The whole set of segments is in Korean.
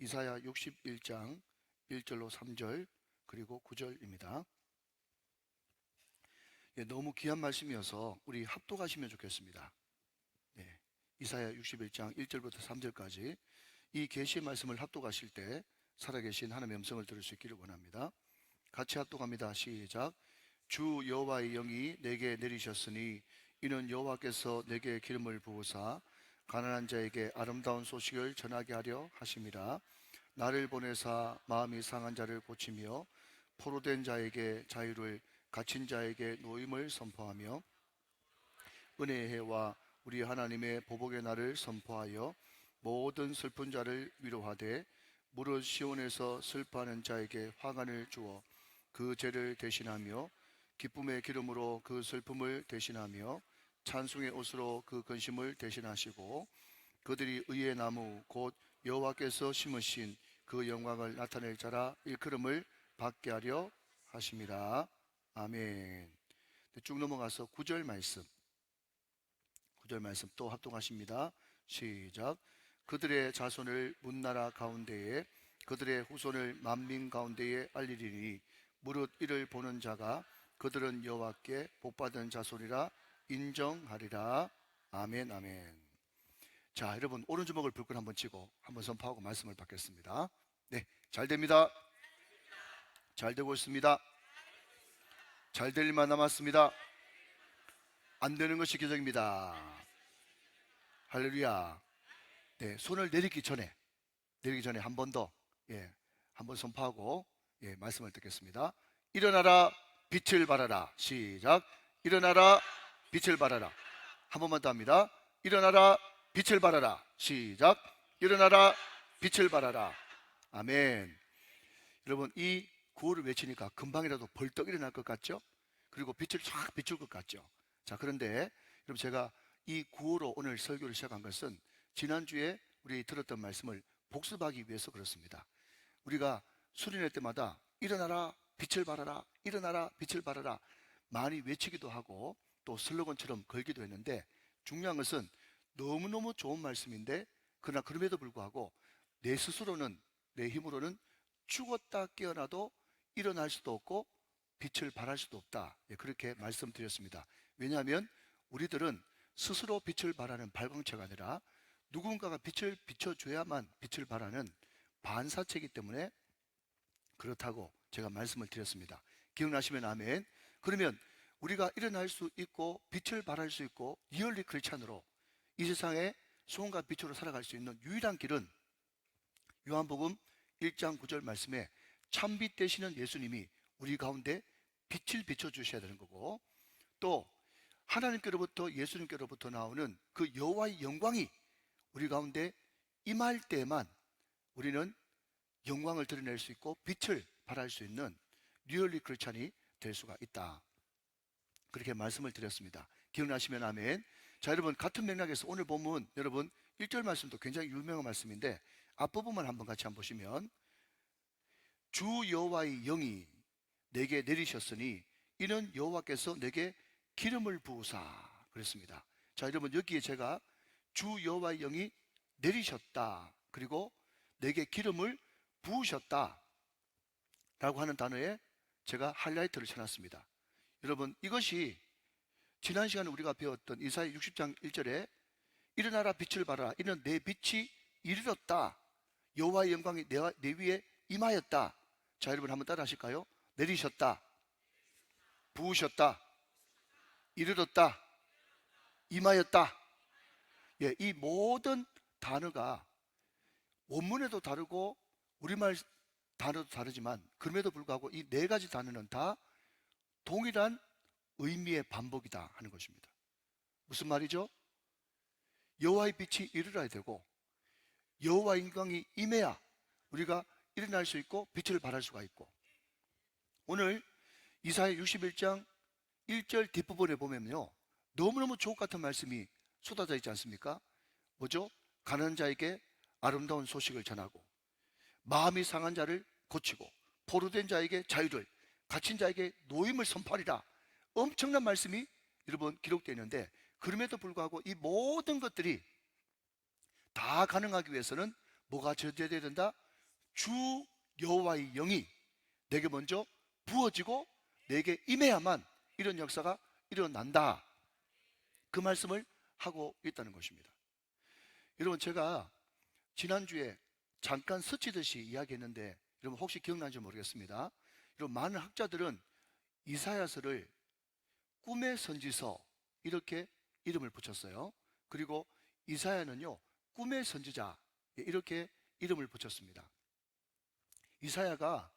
이사야 61장 1절로 3절 그리고 9절입니다. 너무 귀한 말씀이어서 우리 합독하시면 좋겠습니다. 이사야 61장 1절부터 3절까지 이 계시의 말씀을 합독하실 때 살아계신 하나님의 음성을 들을 수 있기를 원합니다. 같이 합독합니다. 시작. 주 여호와의 영이 내게 내리셨으니 이는 여호와께서 내게 기름을 부으사 가난한 자에게 아름다운 소식을 전하게 하려 하심이라. 나를 보내사 마음이 상한 자를 고치며 포로된 자에게 자유를, 갇힌 자에게 노임을 선포하며 은혜의 해와 우리 하나님의 보복의 날을 선포하여 모든 슬픈 자를 위로하되 무릇 시온에서 슬퍼하는 자에게 화관을 주어 그 죄를 대신하며 기쁨의 기름으로 그 슬픔을 대신하며 찬송의 옷으로 그 근심을 대신하시고 그들이 의의 나무 곧 여호와께서 심으신 그 영광을 나타낼 자라 일컬음을 받게 하려 하심이라. 아멘. 쭉 넘어가서 9절 말씀 또 합동하십니다. 시작. 그들의 자손을 문나라 가운데에 그들의 후손을 만민 가운데에 알리리니 무릇 이를 보는 자가 그들은 여호와께 복받은 자손이라 인정하리라. 아멘. 아멘. 자, 여러분 오른주먹을 불끈 한번 치고 한번 선포하고 말씀을 받겠습니다. 네, 잘 됩니다. 잘 되고 있습니다. 잘 될 일만 남았습니다. 안 되는 것이 기적입니다. 할렐루야. 네, 손을 내리기 전에 한 번 더 한번 선포하고 말씀을 듣겠습니다. 일어나라 빛을 발하라. 시작. 일어나라 빛을 발하라. 한 번만 더 합니다. 일어나라 빛을 발하라. 시작. 일어나라 빛을 발하라. 아멘. 여러분 이 구호를 외치니까 금방이라도 벌떡 일어날 것 같죠? 그리고 빛을 쫙 비출 것 같죠? 자, 그런데 여러분 제가 이 구호로 오늘 설교를 시작한 것은 지난주에 우리 들었던 말씀을 복습하기 위해서 그렇습니다. 우리가 수련회 때마다 일어나라 빛을 발하라, 일어나라 빛을 발하라 많이 외치기도 하고 또 슬로건처럼 걸기도 했는데 중요한 것은 너무너무 좋은 말씀인데 그러나 그럼에도 불구하고 내 스스로는 내 힘으로는 죽었다 깨어나도 일어날 수도 없고 빛을 발할 수도 없다. 그렇게 말씀드렸습니다. 왜냐하면 우리들은 스스로 빛을 발하는 발광체가 아니라 누군가가 빛을 비춰줘야만 빛을 발하는 반사체이기 때문에 그렇다고 제가 말씀을 드렸습니다. 기억나시면 아멘. 그러면 우리가 일어날 수 있고 빛을 발할 수 있고 리얼리 크리스찬으로 이 세상에 소원과 빛으로 살아갈 수 있는 유일한 길은 요한복음 1장 9절 말씀에 참빛 되시는 예수님이 우리 가운데 빛을 비춰주셔야 되는 거고 또 하나님께로부터 예수님께로부터 나오는 그 여호와의 영광이 우리 가운데 임할 때에만 우리는 영광을 드러낼 수 있고 빛을 발할 수 있는 리얼리 크리스찬이 될 수가 있다. 그렇게 말씀을 드렸습니다. 기억나시면 아멘. 자, 여러분 같은 맥락에서 오늘 본문 여러분 1절 말씀도 굉장히 유명한 말씀인데 앞부분만 한번 같이 한번 보시면 주 여호와의 영이 내게 내리셨으니 이는 여호와께서 내게 기름을 부으사 그랬습니다. 자, 여러분 여기에 제가 주 여호와의 영이 내리셨다 그리고 내게 기름을 부으셨다 라고 하는 단어에 제가 하이라이트를 쳐놨습니다. 여러분 이것이 지난 시간에 우리가 배웠던 이사야 60장 1절에 일어나라 빛을 발하라 이는 내 빛이 이르렀다 여호와의 영광이 내 위에 임하였다. 자, 여러분 한번 따라 하실까요? 내리셨다, 부으셨다, 이르렀다, 임하였다. 이 모든 단어가 원문에도 다르고 우리말 단어도 다르지만 그럼에도 불구하고 이 네 가지 단어는 다 동일한 의미의 반복이다 하는 것입니다. 무슨 말이죠? 여호와의 빛이 이르러야 되고 여호와의 영광이 임해야 우리가 일어날 수 있고 빛을 발할 수가 있고 오늘 이사야 61장 1절 뒷부분에 보면요 너무너무 주옥 같은 말씀이 쏟아져 있지 않습니까? 뭐죠? 가난한 자에게 아름다운 소식을 전하고 마음이 상한 자를 고치고 포로된 자에게 자유를, 갇힌 자에게 노임을 선포하리라. 엄청난 말씀이 여러분 기록되어 있는데 그럼에도 불구하고 이 모든 것들이 다 가능하기 위해서는 뭐가 저지해야 된다? 주 여호와의 영이 내게 먼저 부어지고 내게 임해야만 이런 역사가 일어난다. 그 말씀을 하고 있다는 것입니다. 여러분, 제가 지난주에 잠깐 스치듯이 이야기했는데 여러분 혹시 기억나는지 모르겠습니다. 여러분, 많은 학자들은 이사야서를 꿈의 선지서 이렇게 이름을 붙였어요. 그리고 이사야는요, 꿈의 선지자 이렇게 이름을 붙였습니다. 이사야가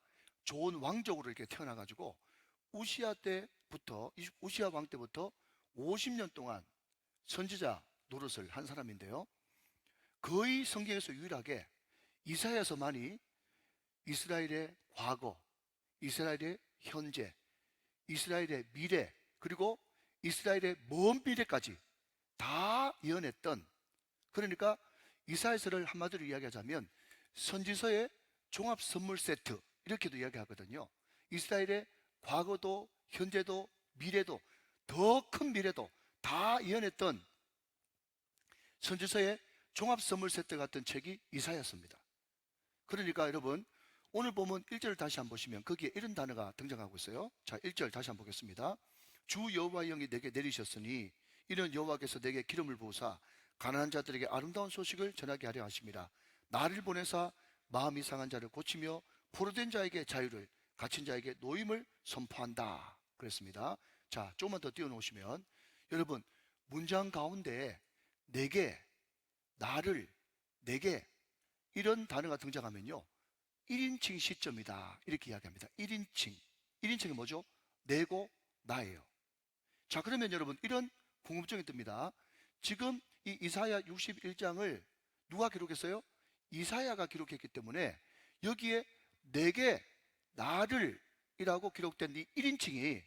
좋은 왕족으로 이렇게 태어나가지고 우시아 왕 때부터 50년 동안 선지자 노릇을 한 사람인데요, 거의 성경에서 유일하게 이사야서만이 이스라엘의 과거, 이스라엘의 현재, 이스라엘의 미래, 그리고 이스라엘의 먼 미래까지 다 예언했던, 그러니까 이사야서를 한마디로 이야기하자면 선지서의 종합 선물 세트 이렇게도 이야기하거든요. 이스라엘의 과거도 현재도 미래도 더 큰 미래도 다 예언했던 선지서의 종합 선물 세트 같은 책이 이사야서입니다. 그러니까 여러분, 오늘 보면 1절을 다시 한번 보시면 거기에 이런 단어가 등장하고 있어요. 자, 1절 다시 한번 보겠습니다. 주 여호와의 영이 내게 내리셨으니 이는 여호와께서 내게 기름을 부으사 가난한 자들에게 아름다운 소식을 전하게 하려 하심이라. 나를 보내사 마음이 상한 자를 고치며 포로된 자에게 자유를, 갇힌 자에게 노임을 선포한다 그랬습니다. 자, 조금만 더 띄워놓으시면 여러분, 문장 가운데 내게, 나를, 내게 이런 단어가 등장하면요 1인칭 시점이다 이렇게 이야기합니다. 1인칭이 뭐죠? 내고 나예요. 자, 그러면 여러분, 이런 궁금증이 듭니다. 지금 이 이사야 61장을 누가 기록했어요? 이사야가 기록했기 때문에 여기에 내게, 나를 이라고 기록된 이 1인칭이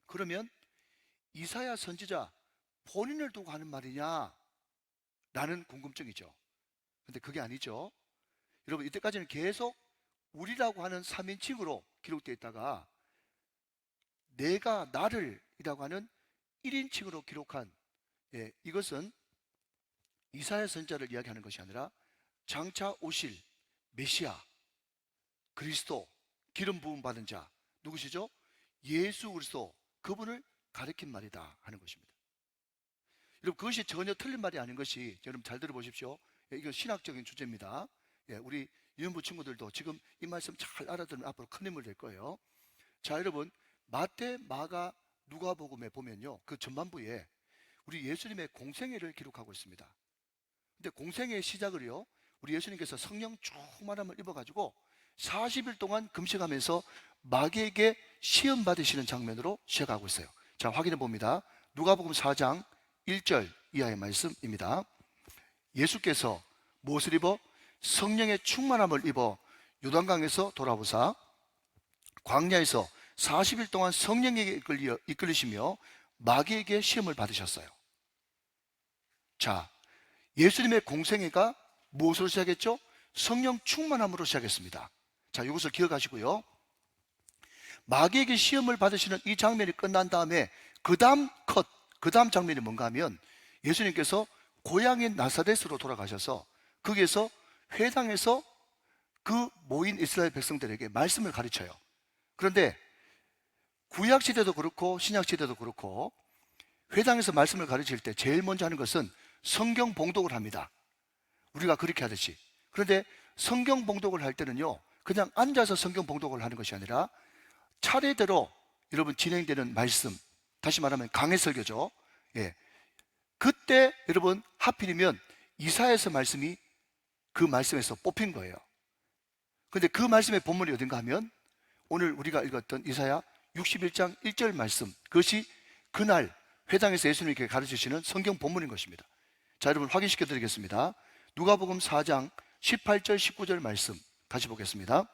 그러면 이사야 선지자 본인을 두고 하는 말이냐 라는 궁금증이죠. 근데 그게 아니죠. 여러분, 이때까지는 계속 우리라고 하는 3인칭으로 기록되어 있다가 내가, 나를 이라고 하는 1인칭으로 기록한, 이것은 이사야 선지자를 이야기하는 것이 아니라 장차 오실 메시아, 그리스도, 기름 부음 받은 자 누구시죠? 예수 그리스도, 그분을 가리킨 말이다 하는 것입니다. 여러분, 그것이 전혀 틀린 말이 아닌 것이, 여러분 잘 들어보십시오. 이건 신학적인 주제입니다. 우리 유년부 친구들도 지금 이 말씀 잘 알아들으면 앞으로 큰 힘을 낼 거예요. 자, 여러분, 마태, 마가, 누가복음에 보면요 그 전반부에 우리 예수님의 공생애를 기록하고 있습니다. 근데 공생애의 시작을요 우리 예수님께서 성령 충만함을 입어가지고 40일 동안 금식하면서 마귀에게 시험 받으시는 장면으로 시작하고 있어요. 자, 확인해 봅니다. 누가복음 4장 1절 이하의 말씀입니다. 예수께서 무엇을 입어? 성령의 충만함을 입어 요단강에서 돌아오사 광야에서 40일 동안 성령에게 이끌리시며 마귀에게 시험을 받으셨어요. 자, 예수님의 공생애가 무엇으로 시작했죠? 성령 충만함으로 시작했습니다. 자, 이것을 기억하시고요. 마귀에게 시험을 받으시는 이 장면이 끝난 다음에 그 다음 장면이 뭔가 하면 예수님께서 고향인 나사렛으로 돌아가셔서 거기에서 회당에서 그 모인 이스라엘 백성들에게 말씀을 가르쳐요. 그런데 구약시대도 그렇고 신약시대도 그렇고 회당에서 말씀을 가르칠 때 제일 먼저 하는 것은 성경 봉독을 합니다. 우리가 그렇게 하듯이. 그런데 성경 봉독을 할 때는요 그냥 앉아서 성경 봉독을 하는 것이 아니라 차례대로 여러분 진행되는 말씀, 다시 말하면 강해 설교죠. 그때 여러분 하필이면 이사야서 말씀이 그 말씀에서 뽑힌 거예요. 그런데 그 말씀의 본문이 어딘가 하면 오늘 우리가 읽었던 이사야 61장 1절 말씀, 그것이 그날 회당에서 예수님께 가르치시는 성경 본문인 것입니다. 자, 여러분 확인시켜 드리겠습니다. 누가복음 4장 18절 19절 말씀 다시 보겠습니다.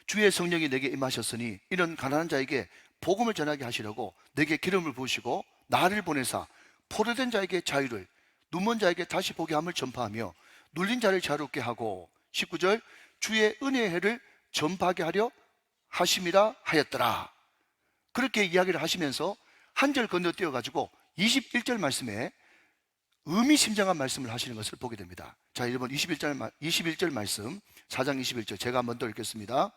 주의 성령이 내게 임하셨으니 이는 가난한 자에게 복음을 전하게 하시려고 내게 기름을 부으시고 나를 보내사 포로된 자에게 자유를, 눈먼 자에게 다시 보게 함을 전파하며 눌린 자를 자유롭게 하고 19절 주의 은혜의 해를 전파하게 하려 하심이라 하였더라. 그렇게 이야기를 하시면서 한 절 건너뛰어 가지고 21절 말씀에 의미심장한 말씀을 하시는 것을 보게 됩니다. 자, 여러분 21절 말씀, 4장 21절 제가 한번 더 읽겠습니다.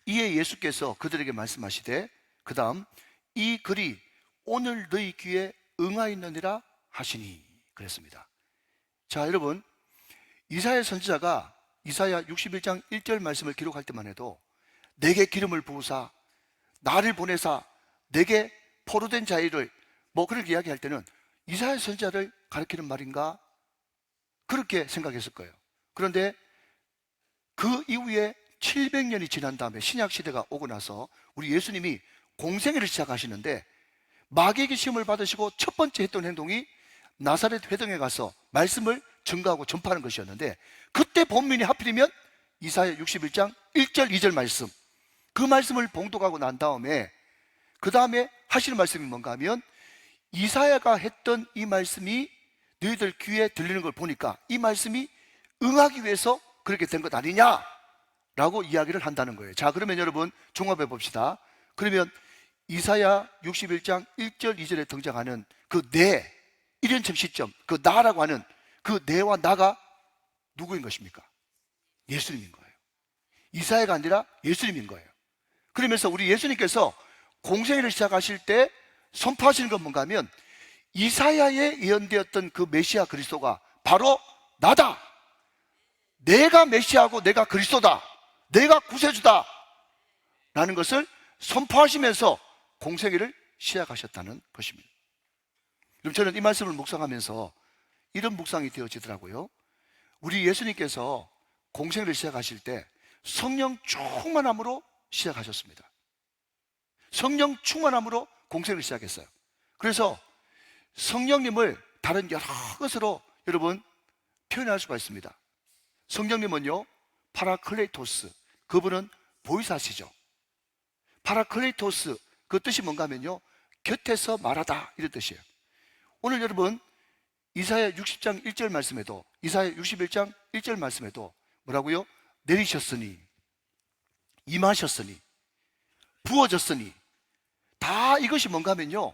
이에 예수께서 그들에게 말씀하시되 그 다음 이 글이 오늘 너희 귀에 응하였느니라 하시니 그랬습니다. 자, 여러분 이사야 선지자가 이사야 61장 1절 말씀을 기록할 때만 해도 내게 기름을 부으사 나를 보내사 내게 포로된 자들을 뭐 그렇게 이야기할 때는 이사야 선지자를 가리키는 말인가 그렇게 생각했을 거예요. 그런데 그 이후에 700년이 지난 다음에 신약 시대가 오고 나서 우리 예수님이 공생애를 시작하시는데 마귀에게 시험을 받으시고 첫 번째 했던 행동이 나사렛 회당에 가서 말씀을 증거하고 전파하는 것이었는데 그때 본문이 하필이면 이사야 61장 1절 2절 말씀, 그 말씀을 봉독하고 난 다음에 그 다음에 하시는 말씀이 뭔가 하면 이사야가 했던 이 말씀이 너희들 귀에 들리는 걸 보니까 이 말씀이 응하기 위해서 그렇게 된 것 아니냐 라고 이야기를 한다는 거예요. 자, 그러면 여러분 종합해 봅시다. 그러면 이사야 61장 1절 2절에 등장하는 그 내, 일연점 시점, 그 나라고 하는 그 내와 나가 누구인 것입니까? 예수님인 거예요. 이사야가 아니라 예수님인 거예요. 그러면서 우리 예수님께서 공생애를 시작하실 때 선포하시는 건 뭔가 하면 이사야에 예언되었던 그 메시아 그리스도가 바로 나다. 내가 메시아고 내가 그리스도다. 내가 구세주다 라는 것을 선포하시면서 공생애를 시작하셨다는 것입니다. 그럼 저는 이 말씀을 묵상하면서 이런 묵상이 되어지더라고요. 우리 예수님께서 공생애를 시작하실 때 성령 충만함으로 시작하셨습니다. 성령 충만함으로 공생애를 시작했어요. 그래서 성령님을 다른 여러 것으로 여러분 표현할 수가 있습니다. 성령님은요 파라클레토스, 그분은 보이사시죠. 파라클레토스, 그 뜻이 뭔가 하면요 곁에서 말하다 이런 뜻이에요. 오늘 여러분 이사야 60장 1절 말씀에도 이사야 61장 1절 말씀에도 뭐라고요? 내리셨으니, 임하셨으니, 부어졌으니, 다 이것이 뭔가 하면요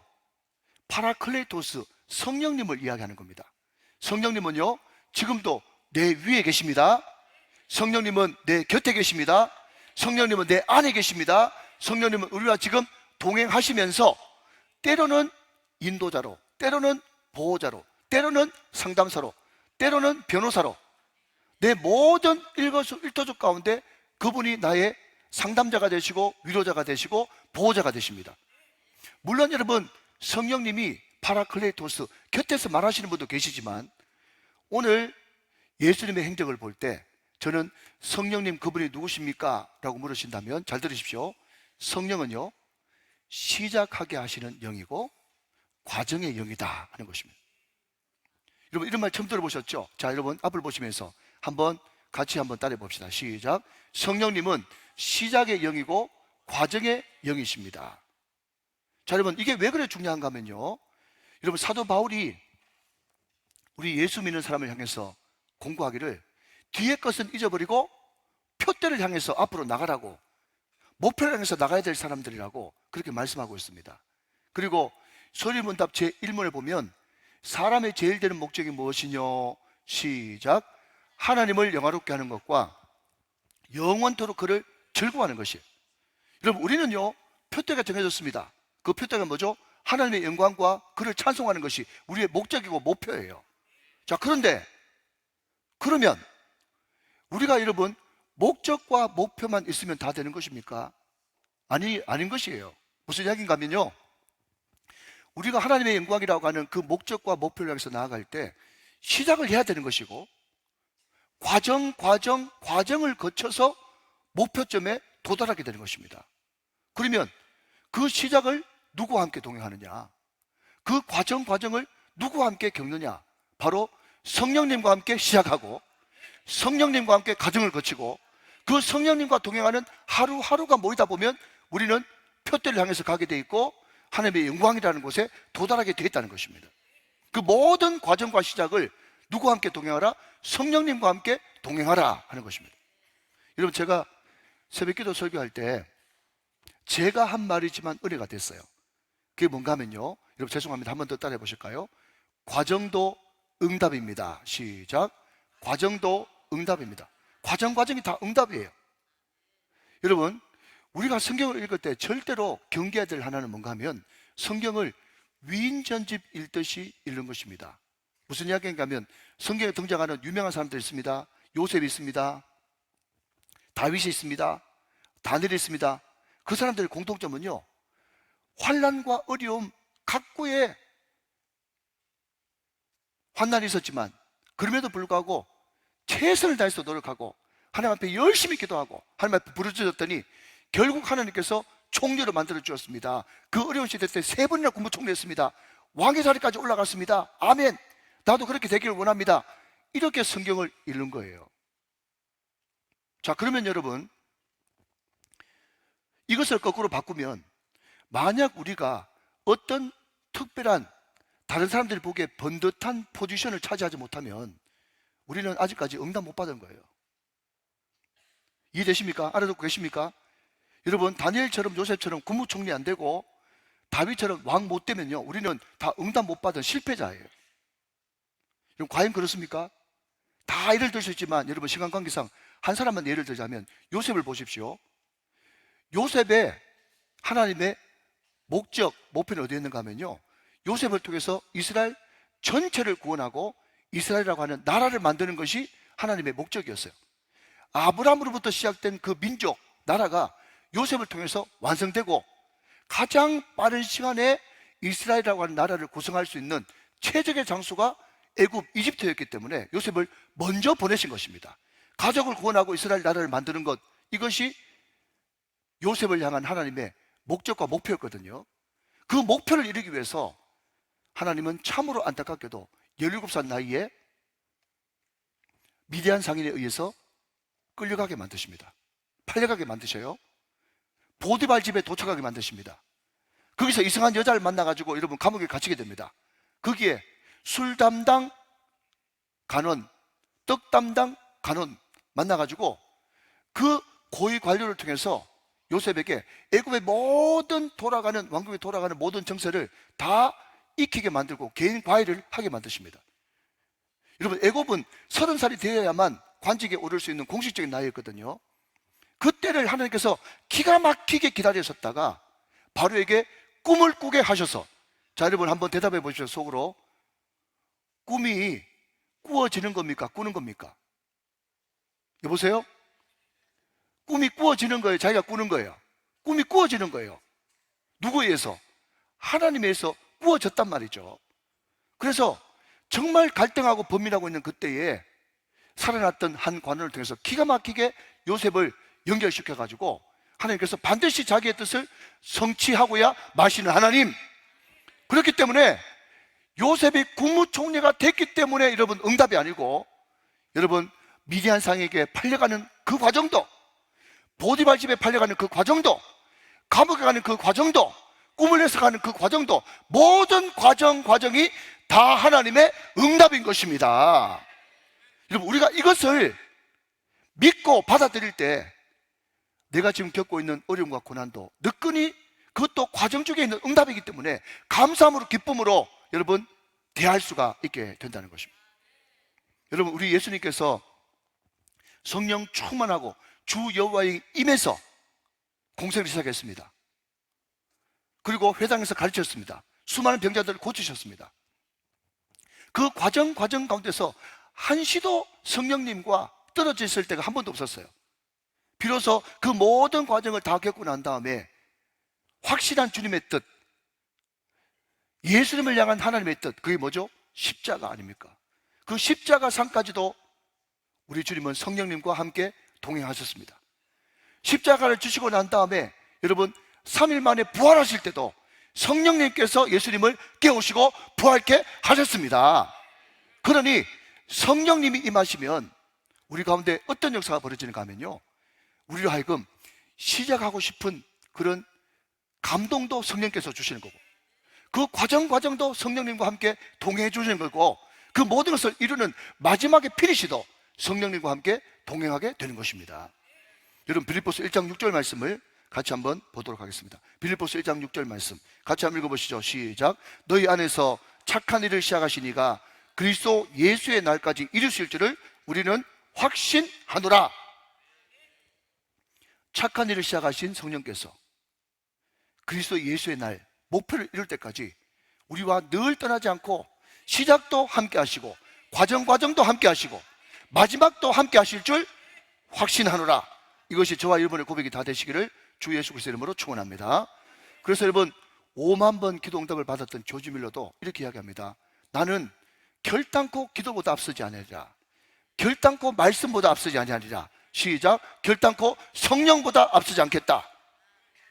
파라클레토스, 성령님을 이야기하는 겁니다. 성령님은요 지금도 내 위에 계십니다. 성령님은 내 곁에 계십니다. 성령님은 내 안에 계십니다. 성령님은 우리와 지금 동행하시면서 때로는 인도자로, 때로는 보호자로, 때로는 상담사로, 때로는 변호사로 내 모든 일거수일투족 가운데 그분이 나의 상담자가 되시고 위로자가 되시고 보호자가 되십니다. 물론 여러분 성령님이 파라클레토스, 곁에서 말하시는 분도 계시지만 오늘 예수님의 행적을 볼 때 저는 성령님 그분이 누구십니까? 라고 물으신다면 잘 들으십시오. 성령은요 시작하게 하시는 영이고 과정의 영이다 하는 것입니다. 여러분 이런 말 처음 들어보셨죠? 자, 여러분 앞을 보시면서 같이 한번 따라해 봅시다. 시작. 성령님은 시작의 영이고 과정의 영이십니다. 자, 여러분 이게 왜 그래 중요한가 하면요 여러분 사도 바울이 우리 예수 믿는 사람을 향해서 공고하기를 뒤의 것은 잊어버리고 표대를 향해서 앞으로 나가라고, 목표를 향해서 나가야 될 사람들이라고 그렇게 말씀하고 있습니다. 그리고 소리문답 제1문에 보면 사람의 제일 되는 목적이 무엇이뇨? 시작. 하나님을 영화롭게 하는 것과 영원토록 그를 즐거워하는 것이에요. 여러분 우리는요 표대가 정해졌습니다. 그 표대가 뭐죠? 하나님의 영광과 그를 찬송하는 것이 우리의 목적이고 목표예요. 자, 그러면 우리가 여러분 목적과 목표만 있으면 다 되는 것입니까? 아닌 것이에요. 무슨 이야기인가 하면요 우리가 하나님의 영광이라고 하는 그 목적과 목표를 향해서 나아갈 때 시작을 해야 되는 것이고 과정을 거쳐서 목표점에 도달하게 되는 것입니다. 그러면 그 시작을 누구와 함께 동행하느냐? 그 과정을 누구와 함께 겪느냐? 바로 성령님과 함께 시작하고 성령님과 함께 과정을 거치고 그 성령님과 동행하는 하루하루가 모이다 보면 우리는 표대를 향해서 가게 돼 있고 하나님의 영광이라는 곳에 도달하게 돼 있다는 것입니다. 그 모든 과정과 시작을 누구와 함께 동행하라? 성령님과 함께 동행하라 하는 것입니다. 여러분 제가 새벽기도 설교할 때 제가 한 말이지만 은혜가 됐어요. 그게 뭔가 하면요 여러분 죄송합니다. 한 번 더 따라해 보실까요? 과정도 응답입니다. 시작. 과정도 응답입니다. 과정이 다 응답이에요. 여러분, 우리가 성경을 읽을 때 절대로 경계해야 될 하나는 뭔가 하면 성경을 위인전집 읽듯이 읽는 것입니다. 무슨 이야기인가 하면 성경에 등장하는 유명한 사람들이 있습니다. 요셉이 있습니다. 다윗이 있습니다. 다니엘이 있습니다. 그 사람들의 공통점은요, 환난과 어려움 각구에 환난이 있었지만 그럼에도 불구하고 최선을 다해서 노력하고 하나님 앞에 열심히 기도하고 하나님 앞에 부르짖었더니 결국 하나님께서 총리로 만들어 주었습니다. 그 어려운 시대 때 3번이나 국무총리했습니다. 왕의 자리까지 올라갔습니다. 아멘. 나도 그렇게 되기를 원합니다. 이렇게 성경을 읽는 거예요. 자, 그러면 여러분, 이것을 거꾸로 바꾸면 만약 우리가 어떤 특별한 다른 사람들이 보기에 번듯한 포지션을 차지하지 못하면 우리는 아직까지 응답 못 받은 거예요. 이해되십니까? 알아듣고 계십니까? 여러분, 다니엘처럼 요셉처럼 국무총리 안 되고 다윗처럼 왕 못 되면요, 우리는 다 응답 못 받은 실패자예요. 여러분, 과연 그렇습니까? 다 예를 들 수 있지만 여러분, 시간 관계상 한 사람만 예를 들자면 요셉을 보십시오. 요셉의 하나님의 목적, 목표는 어디에 있는가 하면요, 요셉을 통해서 이스라엘 전체를 구원하고 이스라엘이라고 하는 나라를 만드는 것이 하나님의 목적이었어요. 아브라함으로부터 시작된 그 민족, 나라가 요셉을 통해서 완성되고 가장 빠른 시간에 이스라엘이라고 하는 나라를 구성할 수 있는 최적의 장소가 애굽, 이집트였기 때문에 요셉을 먼저 보내신 것입니다. 가족을 구원하고 이스라엘 나라를 만드는 것, 이것이 요셉을 향한 하나님의 목적과 목표였거든요. 그 목표를 이루기 위해서 하나님은 참으로 안타깝게도 17살 나이에 미디안 상인에 의해서 끌려가게 만드십니다. 팔려가게 만드셔요. 보디발 집에 도착하게 만드십니다. 거기서 이상한 여자를 만나가지고 여러분 감옥에 갇히게 됩니다. 거기에 술 담당 간원, 떡 담당 간원 만나가지고 그 고위 관료를 통해서 요셉에게 애굽의 모든 돌아가는, 왕국에 돌아가는 모든 정세를 다 익히게 만들고 개인 과외를 하게 만드십니다. 여러분, 애굽은 30살이 되어야만 관직에 오를 수 있는 공식적인 나이였거든요. 그때를 하나님께서 기가 막히게 기다리셨다가 바로에게 꿈을 꾸게 하셔서, 자, 여러분 한번 대답해 보십시오. 속으로. 꿈이 꾸어지는 겁니까? 꾸는 겁니까? 여보세요? 꿈이 꾸어지는 거예요? 자기가 꾸는 거예요? 꿈이 꾸어지는 거예요. 누구에 의해서? 하나님에 의해서 꾸어졌단 말이죠. 그래서 정말 갈등하고 범민하고 있는 그때에 살아났던 한 관원을 통해서 기가 막히게 요셉을 연결시켜가지고 하나님께서 반드시 자기의 뜻을 성취하고야 마시는 하나님. 그렇기 때문에 요셉이 국무총리가 됐기 때문에 여러분 응답이 아니고, 여러분 미디안 상에게 팔려가는 그 과정도, 보디발 집에 팔려가는 그 과정도, 감옥에 가는 그 과정도, 꿈을 해석하는 그 과정도, 모든 과정이 다 하나님의 응답인 것입니다. 여러분, 우리가 이것을 믿고 받아들일 때 내가 지금 겪고 있는 어려움과 고난도 느끼니 그것도 과정 중에 있는 응답이기 때문에 감사함으로, 기쁨으로 여러분 대할 수가 있게 된다는 것입니다. 여러분, 우리 예수님께서 성령 충만하고 주 여호와의 임에서 공생을 시작했습니다. 그리고 회당에서 가르쳤습니다. 수많은 병자들을 고치셨습니다. 그 과정 가운데서 한시도 성령님과 떨어져 있을 때가 한 번도 없었어요. 비로소 그 모든 과정을 다 겪고 난 다음에 확실한 주님의 뜻, 예수님을 향한 하나님의 뜻, 그게 뭐죠? 십자가 아닙니까? 그 십자가 상까지도 우리 주님은 성령님과 함께 동행하셨습니다. 십자가를 주시고 난 다음에 여러분 3일 만에 부활하실 때도 성령님께서 예수님을 깨우시고 부활케 하셨습니다. 그러니 성령님이 임하시면 우리 가운데 어떤 역사가 벌어지는가 하면요, 우리로 하여금 시작하고 싶은 그런 감동도 성령께서 주시는 거고, 그 과정도 성령님과 함께 동행해 주시는 거고, 그 모든 것을 이루는 마지막의 피니시도 성령님과 함께 동행하게 되는 것입니다. 여러분, 빌립보서 1장 6절 말씀을 같이 한번 보도록 하겠습니다. 빌립보서 1장 6절 말씀 같이 한번 읽어보시죠. 시작. 너희 안에서 착한 일을 시작하신 이가 그리스도 예수의 날까지 이루실 줄을 우리는 확신하노라. 착한 일을 시작하신 성령께서 그리스도 예수의 날 목표를 이룰 때까지 우리와 늘 떠나지 않고 시작도 함께 하시고 과정도 함께 하시고 마지막도 함께 하실 줄 확신하노라. 이것이 저와 여러분의 고백이 다 되시기를 주 예수 그리스도의 이름으로 축원합니다. 그래서 여러분 5만 번 기도 응답을 받았던 조지 밀러도 이렇게 이야기합니다. 나는 결단코 기도보다 앞서지 아니하리라. 결단코 말씀보다 앞서지 아니하리라. 시작. 결단코 성령보다 앞서지 않겠다.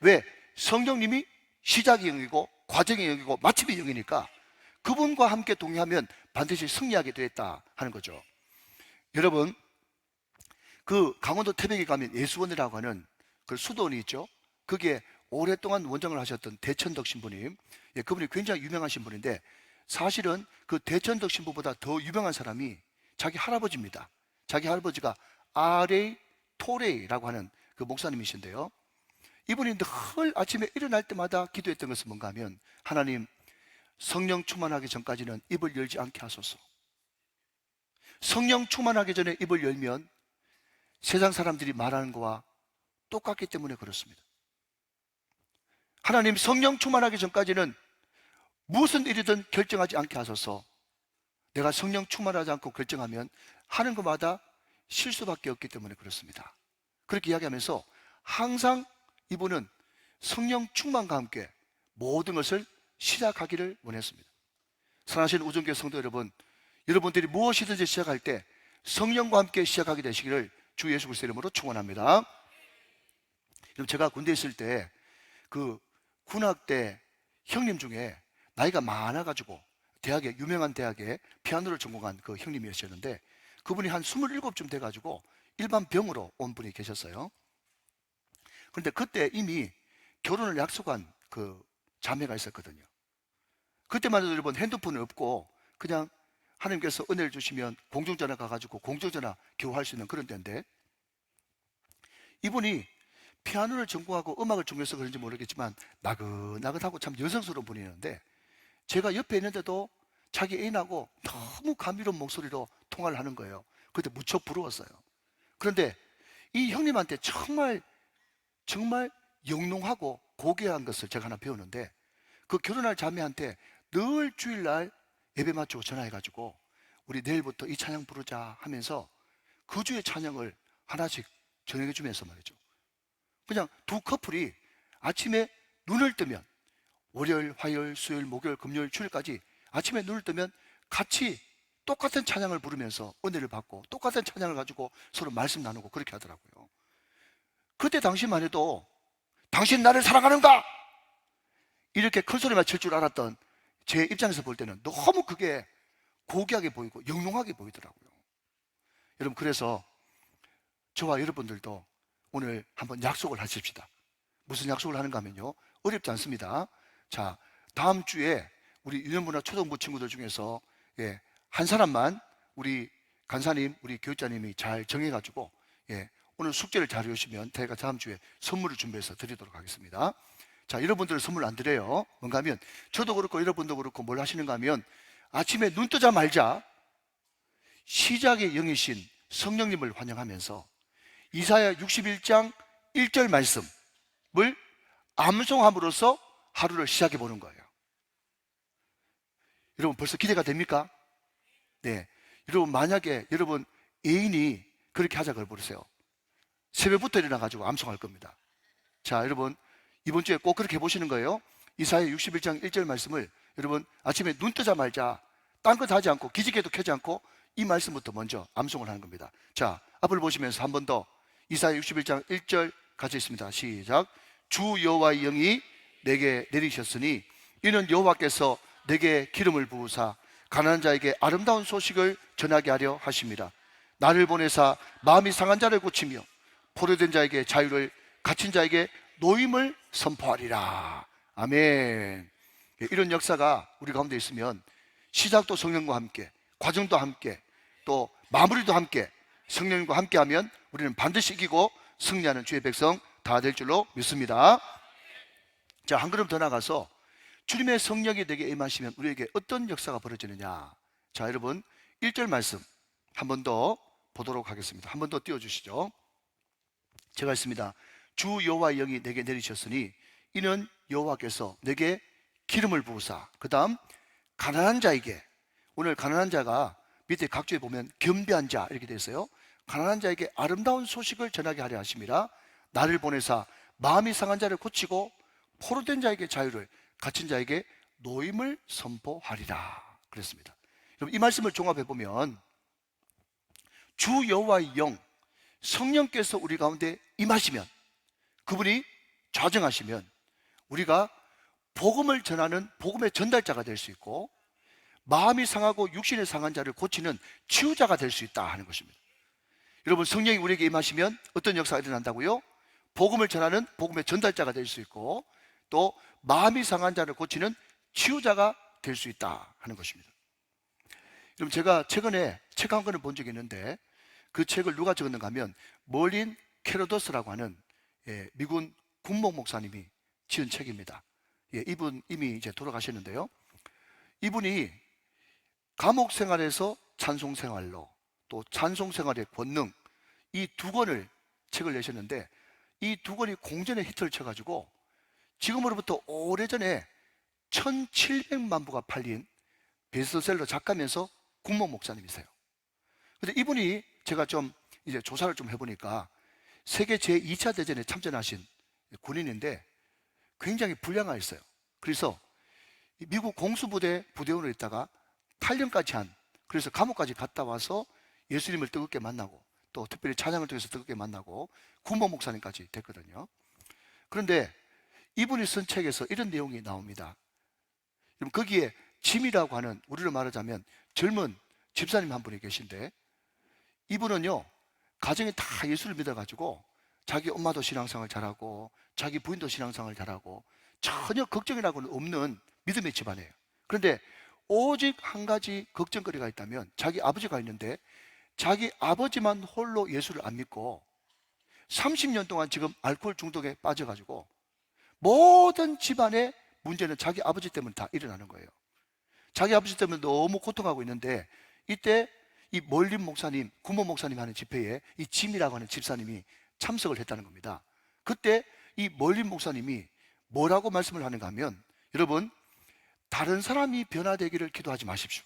왜? 성령님이 시작의 영이고 과정의 영이고 마침의 영이니까 그분과 함께 동의하면 반드시 승리하게 되었다 하는 거죠. 여러분, 그 강원도 태백에 가면 예수원이라고 하는 그 수도원이 있죠. 그게 오랫동안 원장을 하셨던 대천덕 신부님, 그분이 굉장히 유명한 신부인데 사실은 그 대천덕 신부보다 더 유명한 사람이 자기 할아버지입니다. 자기 할아버지가 아레이 토레이라고 하는 그 목사님이신데요, 이분이 늘 아침에 일어날 때마다 기도했던 것은 뭔가 하면, 하나님, 성령 충만하기 전까지는 입을 열지 않게 하소서. 성령 충만하기 전에 입을 열면 세상 사람들이 말하는 거와 똑같기 때문에 그렇습니다. 하나님, 성령 충만하기 전까지는 무슨 일이든 결정하지 않게 하소서. 내가 성령 충만하지 않고 결정하면 하는 것마다 실수밖에 없기 때문에 그렇습니다. 그렇게 이야기하면서 항상 이분은 성령 충만과 함께 모든 것을 시작하기를 원했습니다. 사랑하시는 우정교회 성도 여러분, 여러분들이 무엇이든지 시작할 때 성령과 함께 시작하게 되시기를 주 예수 그리스도의 이름으로 축원합니다. 그럼 제가 군대에 있을 때 그 군악대 형님 중에 나이가 많아가지고 유명한 대학에 피아노를 전공한 그 형님이셨는데, 그분이 한 27쯤 돼가지고 일반 병으로 온 분이 계셨어요. 그런데 그때 이미 결혼을 약속한 그 자매가 있었거든요. 그때만 해도 여러분 핸드폰이 없고 그냥 하나님께서 은혜를 주시면 공중전화 가가지고 공중전화 교환할 수 있는 그런 때인데, 이분이 피아노를 전공하고 음악을 전공해서 그런지 모르겠지만 나긋나긋하고 참 여성스러운 분이었는데, 제가 옆에 있는데도 자기 애인하고 너무 감미로운 목소리로 통화를 하는 거예요. 그때 무척 부러웠어요. 그런데 이 형님한테 정말 영롱하고 고귀한 것을 제가 하나 배우는데, 그 결혼할 자매한테 늘 주일날 예배 마치고 전화해가지고 우리 내일부터 이 찬양 부르자 하면서 그 주의 찬양을 하나씩 정해 주면서 말이죠, 그냥 두 커플이 아침에 눈을 뜨면 월요일, 화요일, 수요일, 목요일, 금요일, 주일까지 아침에 눈을 뜨면 같이 똑같은 찬양을 부르면서 은혜를 받고 똑같은 찬양을 가지고 서로 말씀 나누고 그렇게 하더라고요. 그때 당시만 해도 당신 나를 사랑하는가? 이렇게 큰 소리만 칠 줄 알았던 제 입장에서 볼 때는 너무 그게 고귀하게 보이고 영롱하게 보이더라고요. 여러분, 그래서 저와 여러분들도 오늘 한번 약속을 하십시다. 무슨 약속을 하는가 하면요, 어렵지 않습니다. 자, 다음 주에 우리 유년부나 초등부 친구들 중에서 한 사람만 우리 간사님, 우리 교육자님이 잘 정해가지고 오늘 숙제를 잘 해오시면 제가 다음 주에 선물을 준비해서 드리도록 하겠습니다. 자, 여러분들은 선물 안 드려요. 뭔가 하면 저도 그렇고 여러분도 그렇고 뭘 하시는가 하면 아침에 눈 뜨자마자 시작의 영이신 성령님을 환영하면서 이사야 61장 1절 말씀을 암송함으로써 하루를 시작해 보는 거예요. 여러분, 벌써 기대가 됩니까? 네. 여러분, 만약에 여러분 애인이 그렇게 하자 그러세요. 새벽부터 일어나가지고 암송할 겁니다. 자, 여러분, 이번 주에 꼭 그렇게 해보시는 거예요. 이사야 61장 1절 말씀을 여러분 아침에 눈 뜨자마자 딴 것 하지 않고 기지개도 켜지 않고 이 말씀부터 먼저 암송을 하는 겁니다. 자, 앞을 보시면서 한 번 더 이사야 61장 1절 같이 있습니다. 시작. 주 여호와의 영이 내게 내리셨으니 이는 여호와께서 내게 기름을 부으사 가난한 자에게 아름다운 소식을 전하게 하려 하십니다. 나를 보내사 마음이 상한 자를 고치며 포로된 자에게 자유를, 갇힌 자에게 노임을 선포하리라. 아멘. 이런 역사가 우리 가운데 있으면 시작도 성령과 함께, 과정도 함께, 또 마무리도 함께 성령과 함께 하면 우리는 반드시 이기고 승리하는 주의 백성 다 될 줄로 믿습니다. 자, 한 걸음 더 나가서 주님의 성령이 내게 임하시면 우리에게 어떤 역사가 벌어지느냐. 자, 여러분 1절 말씀 한 번 더 보도록 하겠습니다. 한 번 더 띄워주시죠. 제가 했습니다. 주 여호와의 영이 내게 내리셨으니 이는 여호와께서 내게 기름을 부으사. 그 다음 가난한 자에게, 오늘 가난한 자가 밑에 각주에 보면 겸비한 자 이렇게 되어 있어요. 가난한 자에게 아름다운 소식을 전하게 하려 하심이라. 나를 보내사 마음이 상한 자를 고치고 포로된 자에게 자유를, 갇힌 자에게 노임을 선포하리라 그랬습니다. 여러분 이 말씀을 종합해 보면 주 여호와의 영, 성령께서 우리 가운데 임하시면, 그분이 좌정하시면 우리가 복음을 전하는 복음의 전달자가 될 수 있고, 마음이 상하고 육신이 상한 자를 고치는 치유자가 될 수 있다 하는 것입니다. 여러분 성령이 우리에게 임하시면 어떤 역사가 일어난다고요? 복음을 전하는 복음의 전달자가 될 수 있고, 또 마음이 상한 자를 고치는 치유자가 될 수 있다 하는 것입니다. 여러분 제가 최근에 책 한 권을 본 적이 있는데, 그 책을 누가 적었는가 하면 멀린 캐러더스라고 하는 미군 군목 목사님이 지은 책입니다. 이분 이미 이제 돌아가셨는데요, 이분이 감옥 생활에서 찬송 생활로, 또 찬송 생활의 권능, 이 두 권을 책을 내셨는데, 이 두 권이 공전의 히트를 쳐가지고 지금으로부터 오래전에 1700만 부가 팔린 베스트셀러 작가면서 군목 목사님이세요. 근데 이분이 제가 좀 이제 조사를 좀 해보니까 세계 제2차 대전에 참전하신 군인인데 굉장히 불량하였어요. 그래서 미국 공수부대 부대원으로 있다가 탈영까지 한, 그래서 감옥까지 갔다 와서 예수님을 뜨겁게 만나고, 또 특별히 찬양을 통해서 뜨겁게 만나고 군목 목사님까지 됐거든요. 그런데 이분이 쓴 책에서 이런 내용이 나옵니다. 거기에 짐이라고 하는, 우리로 말하자면 젊은 집사님 한 분이 계신데, 이분은요 가정이 다 예수를 믿어가지고 자기 엄마도 신앙생활 잘하고 자기 부인도 신앙생활 잘하고 전혀 걱정이라고는 없는 믿음의 집안이에요. 그런데 오직 한 가지 걱정거리가 있다면 자기 아버지가 있는데, 자기 아버지만 홀로 예수를 안 믿고 30년 동안 지금 알코올 중독에 빠져가지고 모든 집안의 문제는 자기 아버지 때문에 다 일어나는 거예요. 자기 아버지 때문에 너무 고통하고 있는데, 이때 이 멀린 목사님, 군목 목사님 하는 집회에 이 짐이라고 하는 집사님이 참석을 했다는 겁니다. 그때 이 멀린 목사님이 뭐라고 말씀을 하는가 하면, 여러분 다른 사람이 변화되기를 기도하지 마십시오.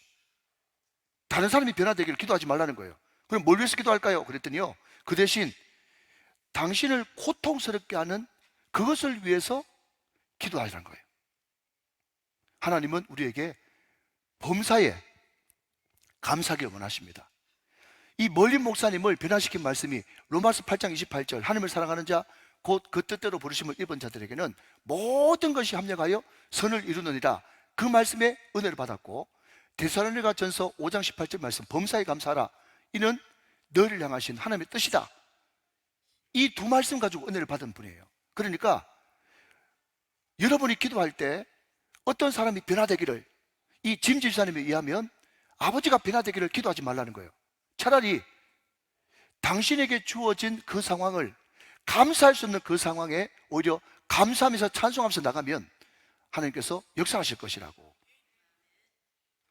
다른 사람이 변화되기를 기도하지 말라는 거예요. 그럼 뭘 위해서 기도할까요? 그랬더니요, 그 대신 당신을 고통스럽게 하는 그것을 위해서 기도하라는 거예요. 하나님은 우리에게 범사에 감사하기를 원하십니다. 이 멀린 목사님을 변화시킨 말씀이 로마서 8장 28절, 하나님을 사랑하는 자 곧 그 뜻대로 부르심을 입은 자들에게는 모든 것이 합력하여 선을 이루느니라, 그 말씀에 은혜를 받았고, 데살로니가 전서 5장 18절 말씀, 범사에 감사하라, 이는 너를 향하신 하나님의 뜻이다. 이 두 말씀 가지고 은혜를 받은 분이에요. 그러니까 여러분이 기도할 때 어떤 사람이 변화되기를, 이 짐 집사님에 의하면 아버지가 변화되기를 기도하지 말라는 거예요. 차라리 당신에게 주어진 그 상황을, 감사할 수 없는 그 상황에 오히려 감사하면서 찬송하면서 나가면 하나님께서 역사하실 것이라고.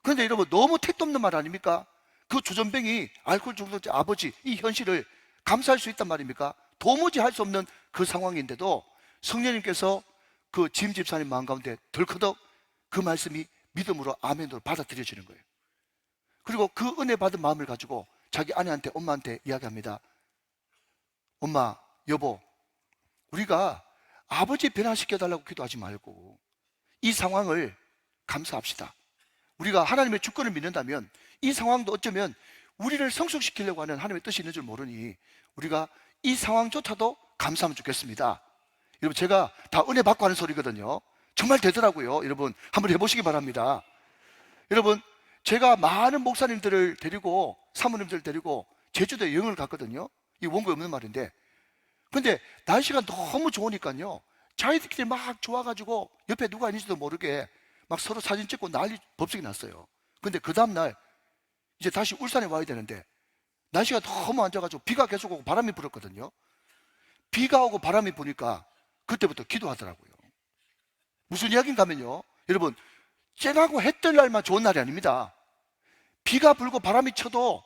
그런데 여러분 너무 택도 없는 말 아닙니까? 그 주전뱅이 알코올 중독자 아버지, 이 현실을 감사할 수 있단 말입니까? 도무지 할 수 없는 그 상황인데도 성령님께서 그 짐 집사님 마음 가운데 덜커덕 그 말씀이 믿음으로 아멘으로 받아들여지는 거예요. 그리고 그 은혜 받은 마음을 가지고 자기 아내한테, 엄마한테 이야기합니다. 엄마, 여보, 우리가 아버지 변화시켜달라고 기도하지 말고 이 상황을 감사합시다. 우리가 하나님의 주권을 믿는다면 이 상황도 어쩌면 우리를 성숙시키려고 하는 하나님의 뜻이 있는 줄 모르니 우리가 이 상황조차도 감사하면 좋겠습니다. 여러분 제가 다 은혜 받고 하는 소리거든요. 정말 되더라고요. 여러분 한번 해보시기 바랍니다. 여러분 제가 많은 목사님들을 데리고, 사모님들을 데리고 제주도에 여행을 갔거든요. 이 원고에 없는 말인데, 근데 날씨가 너무 좋으니까요, 자기들끼리 막 좋아가지고 옆에 누가 있는지도 모르게 막 서로 사진 찍고 난리 법석이 났어요. 근데 그 다음날 이제 다시 울산에 와야 되는데 날씨가 너무 안 좋아가지고 비가 계속 오고 바람이 불었거든요. 비가 오고 바람이 부니까 그때부터 기도하더라고요. 무슨 이야기인가 하면요, 여러분, 쨍하고 해 뜰 날만 좋은 날이 아닙니다. 비가 불고 바람이 쳐도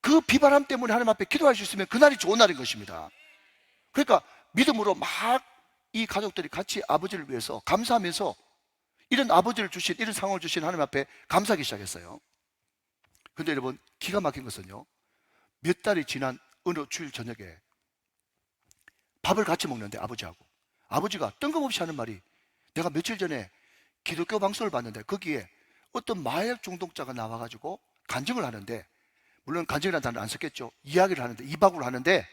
그 비바람 때문에 하나님 앞에 기도할 수 있으면 그날이 좋은 날인 것입니다. 그러니까 믿음으로 막 이 가족들이 같이 아버지를 위해서 감사하면서 이런 아버지를 주신, 이런 상황을 주신 하나님 앞에 감사하기 시작했어요. 근데 여러분, 기가 막힌 것은요, 몇 달이 지난 어느 주일 저녁에 밥을 같이 먹는데 아버지가 뜬금없이 하는 말이, 내가 며칠 전에 기독교 방송을 봤는데 거기에 어떤 마약 중독자가 나와가지고 간증을 하는데, 물론 간증이라는 단어를 안 썼겠죠. 이야기를 하는데, 이박을 하는데,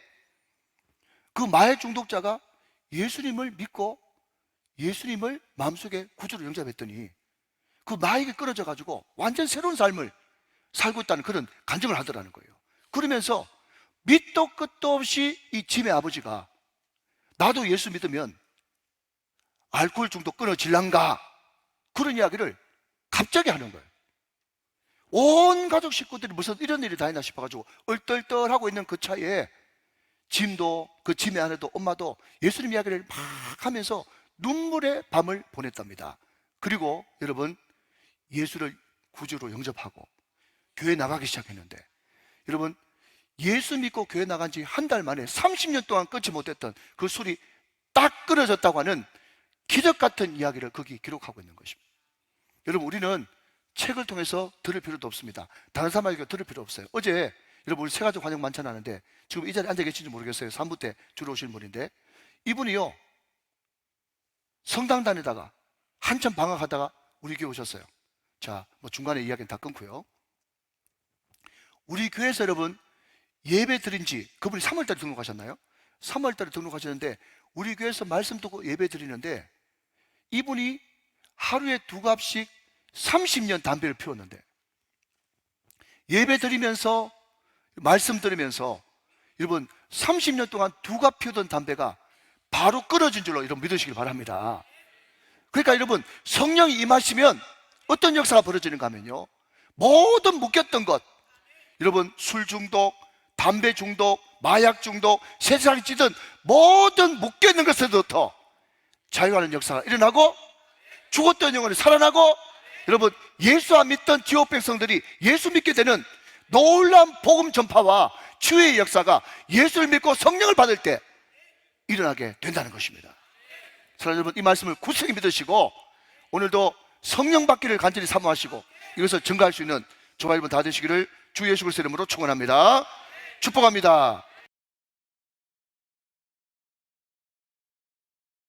그 마약 중독자가 예수님을 믿고 예수님을 마음속에 구주로 영접했더니 그 마약이 끊어져가지고 완전 새로운 삶을 살고 있다는 그런 간증을 하더라는 거예요. 그러면서 밑도 끝도 없이 이 짐의 아버지가, 나도 예수 믿으면 알코올 중독 끊어질란가, 그런 이야기를 갑자기 하는 거예요. 온 가족 식구들이 무슨 이런 일이 다 있나 싶어가지고 얼떨떨하고 있는 그 차에 짐도, 그 짐의 아내도 엄마도 예수님 이야기를 막 하면서 눈물의 밤을 보냈답니다. 그리고 여러분, 예수를 구주로 영접하고 교회 나가기 시작했는데, 여러분, 예수 믿고 교회 나간 지 한 달 만에 30년 동안 끊지 못했던 그 술이 딱 끊어졌다고 하는 기적 같은 이야기를 거기 기록하고 있는 것입니다. 여러분, 우리는 책을 통해서 들을 필요도 없습니다. 다른 사람에게 들을 필요 없어요. 어제 여러분, 우리 새가족 환영 만찬 하는데 지금 이 자리에 앉아 계신지 모르겠어요. 3부 때 주로 오신 분인데, 이분이요, 성당 다니다가 한참 방학하다가 우리 교회 오셨어요. 자, 뭐 중간에 이야기는 다 끊고요. 우리 교회에서 여러분 예배 드린 지, 그분이 3월달에 등록하셨나요? 3월달에 등록하셨는데 우리 교회에서 말씀 듣고 예배 드리는데, 이분이 하루에 2갑씩 30년 담배를 피웠는데, 예배 드리면서 말씀 들으면서 여러분 30년 동안 2갑 피우던 담배가 바로 끊어진 줄로 여러분 믿으시길 바랍니다. 그러니까 여러분, 성령이 임하시면 어떤 역사가 벌어지는가 하면요, 모든 묶였던 것, 여러분 술 중독, 담배 중독, 마약 중독, 세상에 찌든 모든 묶여있는 것에서부터 자유하는 역사가 일어나고, 죽었던 영혼이 살아나고, 여러분 예수 안 믿던 지옥 백성들이 예수 믿게 되는 놀라운 복음 전파와 치유의 역사가 예수를 믿고 성령을 받을 때 일어나게 된다는 것입니다. 사랑하는 여러분, 이 말씀을 굳세게 믿으시고 오늘도 성령 받기를 간절히 사모하시고 이것을 증가할 수 있는 저와 여러분 다 되시기를 주 예수 그리스도의 이름으로 축원합니다. 축복합니다.